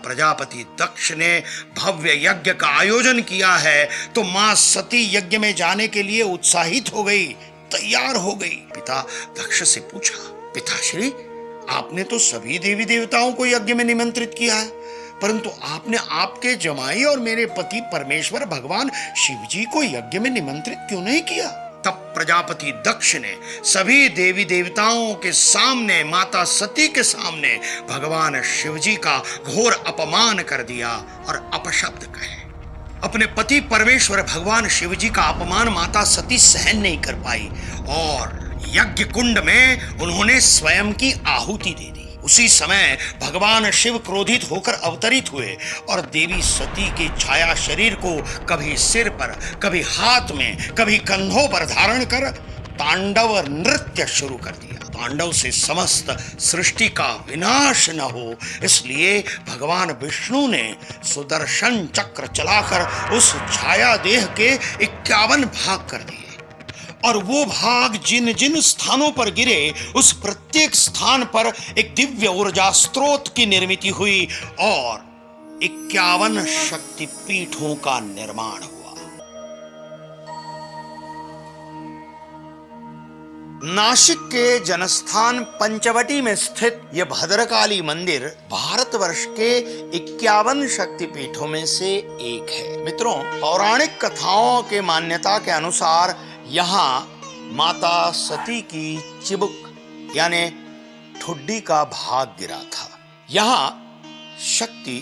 प्रजापति दक्ष ने भव्य यज्ञ का आयोजन किया है तो मां सती यज्ञ में जाने के लिए उत्साहित हो गई, तैयार हो गई। पिता दक्ष से पूछा, पिताश्री, आपने तो सभी देवी देवताओं को यज्ञ में निमंत्रित किया है, परंतु आपने आपके जमाई और मेरे पति परमेश्वर भगवान शिव जी को यज्ञ में निमंत्रित क्यों नहीं किया? तब प्रजापति दक्ष ने सभी देवी देवताओं के सामने, माता सती के सामने भगवान शिव जी का घोर अपमान कर दिया और अपशब्द कहे। अपने पति परमेश्वर भगवान शिव जी का अपमान माता सती सहन नहीं कर पाई और यज्ञ कुंड में उन्होंने स्वयं की आहुति दे दी। उसी समय भगवान शिव क्रोधित होकर अवतरित हुए और देवी सती की छाया शरीर को कभी सिर पर, कभी हाथ में, कभी कंधों पर धारण कर तांडव नृत्य शुरू कर दिया। तांडव से समस्त सृष्टि का विनाश न हो, इसलिए भगवान विष्णु ने सुदर्शन चक्र चलाकर उस छाया देह के 51 भाग कर दिए और वो भाग जिन जिन स्थानों पर गिरे उस प्रत्येक स्थान पर एक दिव्य ऊर्जा स्रोत की निर्मित हुई और 51 शक्तिपीठों का निर्माण हुआ। नासिक के जनस्थान पंचवटी में स्थित यह भद्रकाली मंदिर भारतवर्ष के 51 शक्तिपीठों में से एक है। मित्रों, पौराणिक कथाओं के मान्यता के अनुसार यहाँ माता सती की चिबुक यानी ठुड्डी का भाग गिरा था। यहाँ शक्ति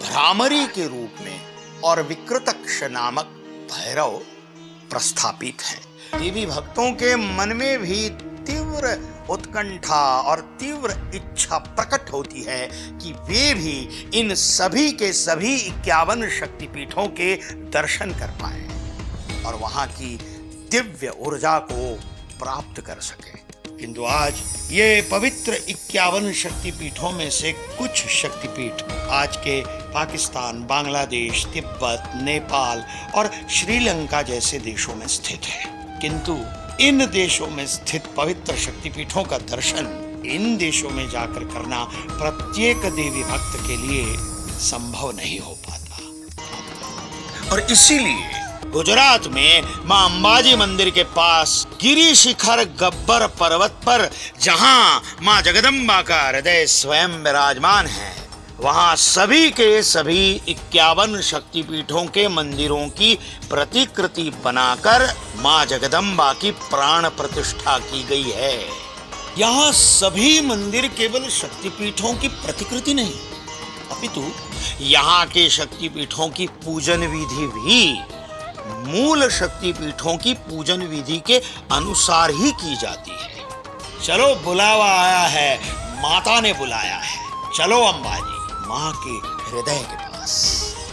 भ्रामरी के रूप में और विकृतक्ष नामक भैरव प्रस्थापित है। देवी भक्तों के मन में भी तीव्र उत्कंठा और तीव्र इच्छा प्रकट होती है कि वे भी इन सभी के सभी 51 शक्तिपीठों के दर्शन कर पाए और वहां की दिव्य ऊर्जा को प्राप्त कर सके। किंतु आज ये पवित्र 51 शक्तिपीठों में से कुछ शक्तिपीठ आज के पाकिस्तान, बांग्लादेश, तिब्बत, नेपाल और श्रीलंका जैसे देशों में स्थित है। किंतु इन देशों में स्थित पवित्र शक्तिपीठों का दर्शन इन देशों में जाकर करना प्रत्येक देवी भक्त के लिए संभव नहीं हो पाता और इसीलिए गुजरात में मां अंबाजी मंदिर के पास गिरी शिखर गब्बर पर्वत पर जहां मां जगदम्बा का हृदय स्वयं विराजमान है, वहां सभी के सभी 51 शक्तिपीठों के मंदिरों की प्रतिकृति बनाकर मां जगदम्बा की प्राण प्रतिष्ठा की गई है। यहाँ सभी मंदिर केवल शक्तिपीठों की प्रतिकृति नहीं, अपितु यहाँ के शक्तिपीठों की पूजन विधि भी मूल शक्तिपीठों की पूजन विधि के अनुसार ही की जाती है। चलो, बुलावा आया है, माता ने बुलाया है, चलो अंबाजी मां के हृदय के पास।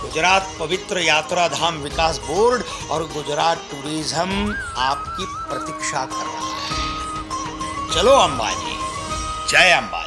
गुजरात पवित्र यात्रा धाम विकास बोर्ड और गुजरात टूरिज्म आपकी प्रतीक्षा कर रहा है। चलो अंबाजी, जय अंबाजी।